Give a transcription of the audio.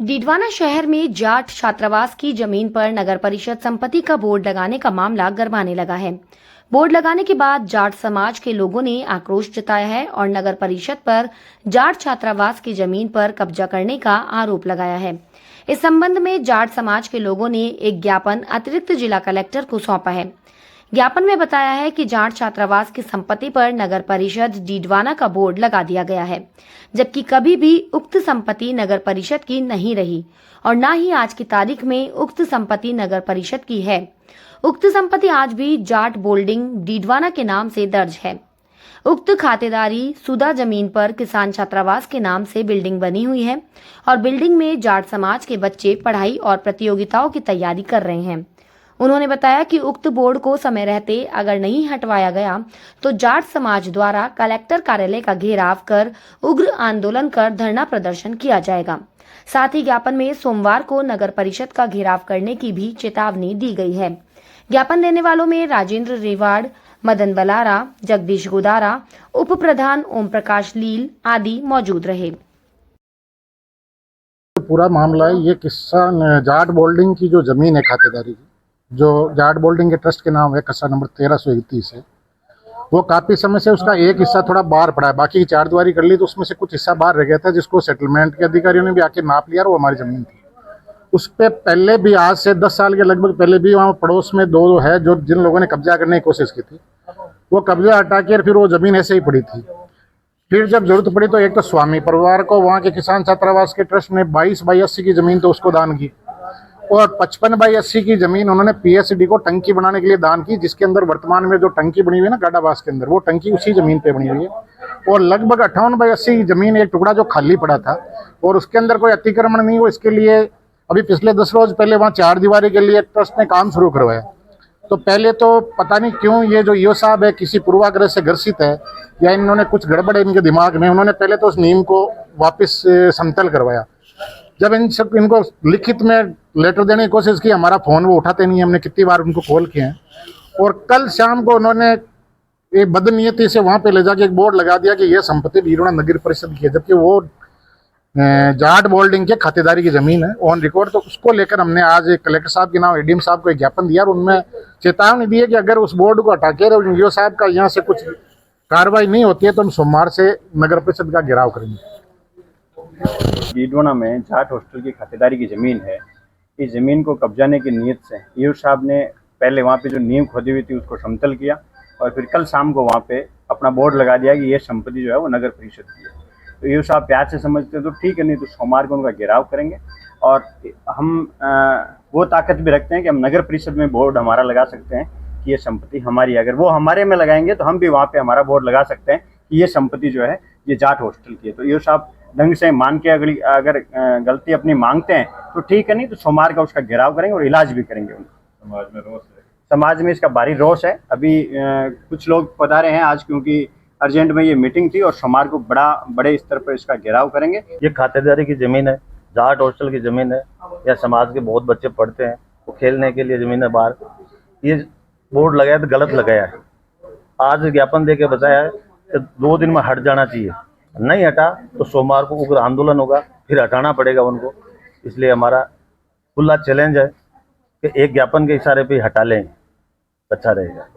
डीडवाना शहर में जाट छात्रावास की जमीन पर नगर परिषद संपत्ति का बोर्ड लगाने का मामला गरमाने लगा है। बोर्ड लगाने के बाद जाट समाज के लोगों ने आक्रोश जताया है और नगर परिषद पर जाट छात्रावास की जमीन पर कब्जा करने का आरोप लगाया है। इस संबंध में जाट समाज के लोगों ने एक ज्ञापन अतिरिक्त जिला कलेक्टर को सौंपा है। ज्ञापन में बताया है कि जाट छात्रावास की संपत्ति पर नगर परिषद डीडवाना का बोर्ड लगा दिया गया है, जबकि कभी भी उक्त संपत्ति नगर परिषद की नहीं रही और न ही आज की तारीख में उक्त संपत्ति नगर परिषद की है। उक्त संपत्ति आज भी जाट बोल्डिंग डीडवाना के नाम से दर्ज है। उक्त खातेदारी सुधा जमीन पर किसान छात्रावास के नाम से बिल्डिंग बनी हुई है और बिल्डिंग में जाट समाज के बच्चे पढ़ाई और प्रतियोगिताओं की तैयारी कर रहे हैं। उन्होंने बताया कि उक्त बोर्ड को समय रहते अगर नहीं हटवाया गया तो जाट समाज द्वारा कलेक्टर कार्यालय का घेराव कर उग्र आंदोलन कर धरना प्रदर्शन किया जाएगा। साथ ही ज्ञापन में सोमवार को नगर परिषद का घेराव करने की भी चेतावनी दी गई है। ज्ञापन देने वालों में राजेंद्र रेवाड़, मदन बलारा, जगदीश गोदारा, उप प्रधान ओम प्रकाश लील आदि मौजूद रहे। पूरा मामला है ये किसान जाट बोल्डिंग की जो जमीन है खातेदारी की, जो जाट बोल्डिंग के ट्रस्ट के नाम है, कस्सा नंबर 1331 है। वो काफ़ी समय से उसका एक हिस्सा थोड़ा बाहर पड़ा है, बाकी की चारदीवारी कर ली तो उसमें से कुछ हिस्सा बाहर रह गया था, जिसको सेटलमेंट के अधिकारियों ने भी आके नाप लिया और वो हमारी ज़मीन थी। उस पर पहले भी आज से 10 साल के लगभग पहले भी वहाँ पड़ोस में दो है जो जिन लोगों ने कब्जा करने की कोशिश की थी, वो कब्जा हटा के फिर वो ज़मीन ऐसे ही पड़ी थी। फिर जब जरूरत पड़ी तो एक तो स्वामी परिवार को वहाँ के किसान छात्रावास के ट्रस्ट ने 22/80 की ज़मीन तो उसको दान की और 55/80 की जमीन उन्होंने पीएचडी को टंकी बनाने के लिए दान की, जिसके अंदर वर्तमान में जो टंकी बनी हुई है ना गाडाबास के अंदर, वो टंकी उसी जमीन पे बनी हुई है। और लगभग 58/80 की जमीन एक टुकड़ा जो खाली पड़ा था और उसके अंदर कोई अतिक्रमण नहीं हो, इसके लिए अभी पिछले 10 रोज पहले वहाँ चारदीवारी के लिए ट्रस्ट ने काम शुरू करवाया। तो पहले तो पता नहीं क्यों ये जो ईओ साहब है किसी पूर्वाग्रह से ग्रसित है या इन्होंने कुछ गड़बड़ है इनके दिमाग में, उन्होंने पहले तो उस नीम को वापस समतल करवाया। जब इनको लिखित में लेटर देने की कोशिश की, हमारा फ़ोन वो उठाते नहीं है, हमने कितनी बार उनको कॉल किए हैं। और कल शाम को उन्होंने ये बदनीयती से वहाँ पे ले जाके एक बोर्ड लगा दिया कि यह संपत्ति डीडवाना नगर परिषद की है, जबकि वो जाट बोल्डिंग के खातेदारी की ज़मीन है ऑन रिकॉर्ड। तो उसको लेकर हमने आज कलेक्टर साहब के नाम एडीएम साहब को एक ज्ञापन दिया और उनमें चेतावनी दी है कि अगर उस बोर्ड को हटा के ईओ साहब का यहाँ से कुछ कार्रवाई नहीं होती है तो हम सोमवार से नगर परिषद का घेराव करेंगे। डीडवाना में जाट हॉस्टल की खातेदारी की ज़मीन है। इस ज़मीन को कब्जाने की नीयत से ईओ साहब ने पहले वहाँ पे जो नींव खोदी हुई थी उसको समतल किया और फिर कल शाम को वहाँ पे अपना बोर्ड लगा दिया कि ये संपत्ति जो है वो नगर परिषद की है। तो ईओ साहब प्यार से समझते हैं तो ठीक है, नहीं तो सोमवार को उनका घेराव करेंगे। और हम वो ताकत भी रखते हैं कि हम नगर परिषद में बोर्ड हमारा लगा सकते हैं कि ये संपत्ति हमारी है। अगर वो हमारे में लगाएंगे तो हम भी वहाँ पर हमारा बोर्ड लगा सकते हैं कि ये संपत्ति जो है ये जाट हॉस्टल की है। तो ईओ साहब ढंग से मान के अगर गलती अपनी मांगते हैं तो ठीक है, नहीं तो सोमवार का उसका घेराव करेंगे और इलाज भी करेंगे। समाज में रोष है, समाज में इसका भारी रोष है। अभी कुछ लोग पधारे हैं आज क्योंकि अर्जेंट में ये मीटिंग थी और सोमवार को बड़े स्तर पर इसका घेराव करेंगे। ये खातेदारी की ज़मीन है, जाट हॉस्टल की ज़मीन है, या समाज के बहुत बच्चे पढ़ते हैं वो खेलने के लिए ज़मीन है बाहर। ये बोर्ड लगाया तो गलत लगाया है। आज ज्ञापन दे के बताया है कि 2 दिन में हट जाना चाहिए, नहीं हटा तो सोमवार को उग्र आंदोलन होगा, फिर हटाना पड़ेगा उनको। इसलिए हमारा खुला चैलेंज है कि एक ज्ञापन के इशारे पे हटा लें, अच्छा रहेगा।